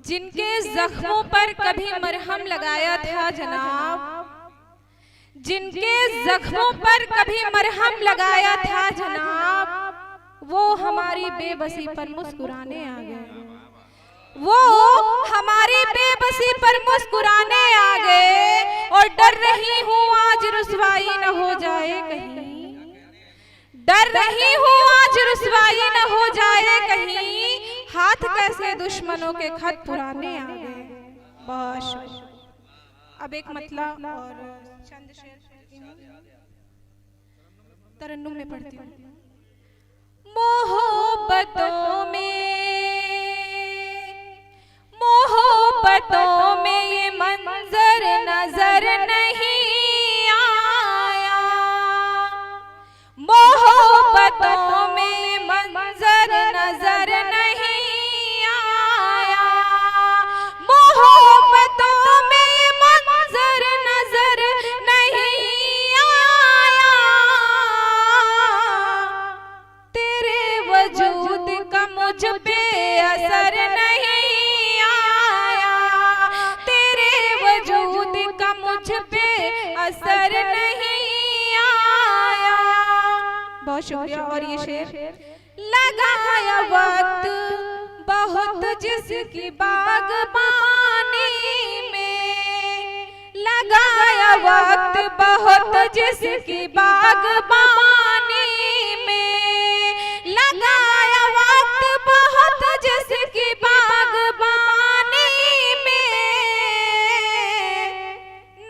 जिनके जख्मों पर कभी मरहम लगाया था जनाब, जिनके जख्मों पर कभी मरहम लगाया था जनाब, वो हमारी बेबसी पर मुस्कुराने आ गए। वो हमारी बेबसी पर मुस्कुराने आ गए और डर रही हूँ आज रुसवाई न हो जाए कहीं, डर रही हूँ आज रुसवाई न हो जाए कहीं, हाथ कैसे दुश्मनों के खत पुराने आ गए। बहुत अब एक मतलब और चंद शेर तरन्नुम में पढ़ती हूँ। मोहब्बतों में ये मंजर नजर नहीं आया, मोहब्बतों में ये मंजर नजर नहीं आया, मोहब्बतों में ये मंजर नजर नहीं आया, तेरे वजूद का मुझ पे असर नहीं आया, तेरे वजूद का मुझ पे असर नहीं आया। बहुत शुक्रिया। और ये शेर, लगाया वक्त बहुत जिसकी बागबानी में, लगाया वक्त बहुत जिसकी बागबानी में, लगाया वक्त बहुत जिसकी बागबानी में,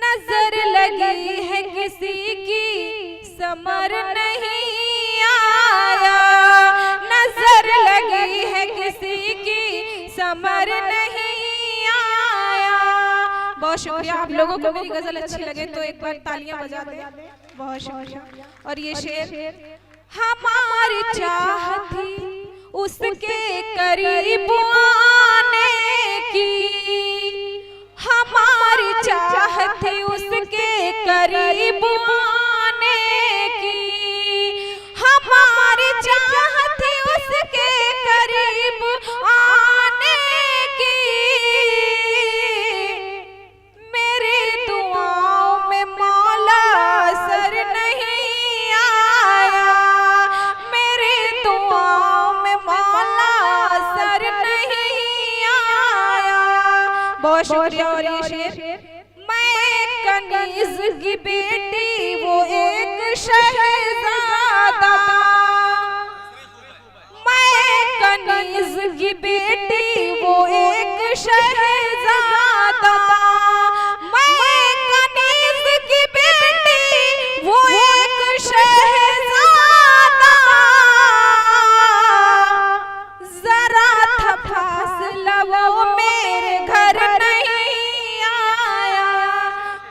नजर लगी है किसी की समर नहीं आया, नजर लगी है किसी की समर नहीं आया। बहुत शुक्रिया। आप लोगों को मेरी गजल अच्छी लगे तो एक बार तालियां बजा दें। बहुत शुक्रिया। और ये शेर, हमारी चाह थी उसके करीब आने की, हमारी चाह थी उसके करीब आने की, हमारी चाह थी उसके करीब आने की, मेरी दुआओं में मौला असर नहीं आया, मेरी दुआओं में मौला असर नहीं आया। बहुत शुक्रिया। और ये शेर, मैं कनीज की बेटी वो एक शहजादा, मैं कनीज की बेटी वो एक शहजादा, मैं कनीज की बेटी वो एक शहजादा, जरा था फासला वो मेरे घर नहीं आया।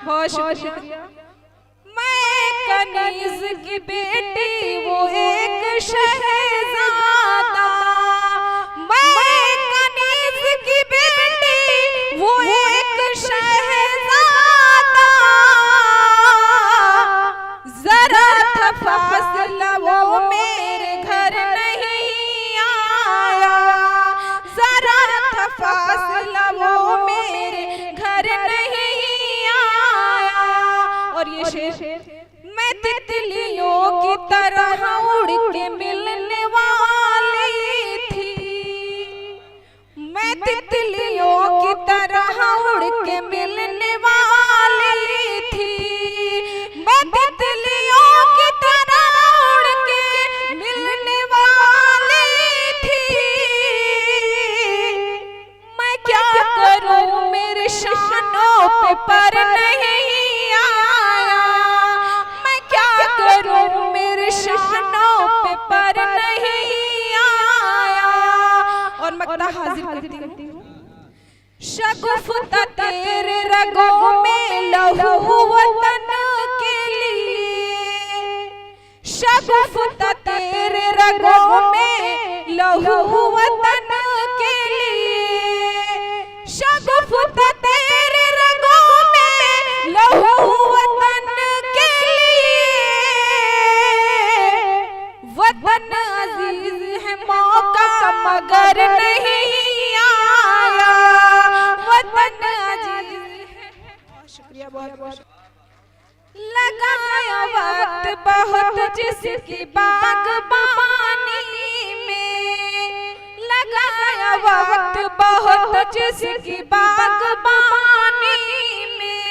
बहुत शुक्रिया। मैं कनीज की बेटी वो एक शहजादा, मैं कनीज की बेटी वो एक शहजादा, जरा था फासला वो मेरे घर नहीं आया, जरा था फासला वो मेरे घर नहीं आया। और ये शेर, मैं तितलियों की तरह उड़ के मिलने वाली थी, मैं तितलियों की तरह उड़ के मिलने वाली थी, मैं तितलियों की तरह उड़ के मिलने वाली थी, मैं क्या करूं मेरे शानों पे पर नहीं आया, मैं क्या करूं मेरे शानों पे पर नहीं आया। और मक्ता हाजिर करती हूँ। शगुफ्ता तेरे रगों में लहू वतन के लिए, शगुफ्ता तेरे रगों में लहू वतन के लिए, शगुफ्ता तेरे रगों में लहू वतन के लिए, वतन अजीज है मौका मगर नहीं आया, लगाया वक्त बहुत जिसकी बागबानी में, लगाया वक्त बहुत जिसकी बागबानी में,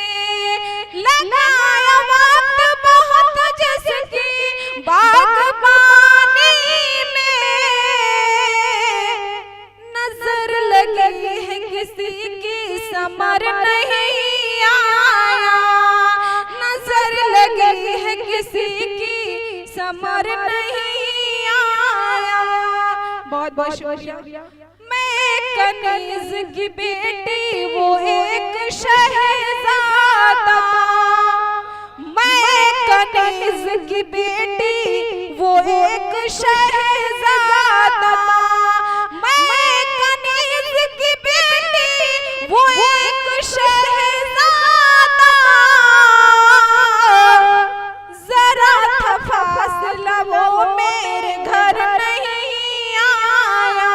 लगाया वक्त बहुत जिसकी बागबानी में, नजर लगी है किसी की समर नहीं आया, नजर लगी है किसी की समर नहीं आया। बहुत बहुत शुक्रिया। मैं कनीज की बेटी वो एक शहजादा, मैं कनीज की बेटी वो एक शहजादा, मैं कनीज की बेटी वो एक शहजादा, जरा था फासला वो मेरे घर नहीं आया,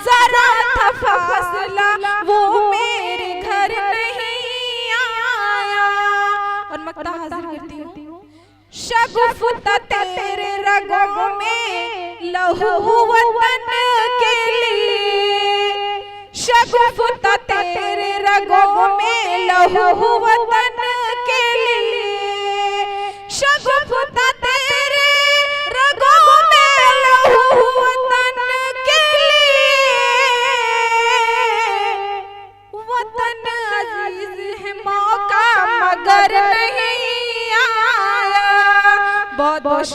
जरा था फासला वो मेरे घर नहीं आया। और मक्ता हाजिर करती हूँ। शगुफ्ता तेरे रगों में लहू वतन के लिए, शगुफ्ता तेरे रगों में लहू वतन के लिए, शगुफ्ता तेरे रगों में लहू वतन के लिए, वतन अजीज है मौका मगर नहीं आया। बहुत बहुत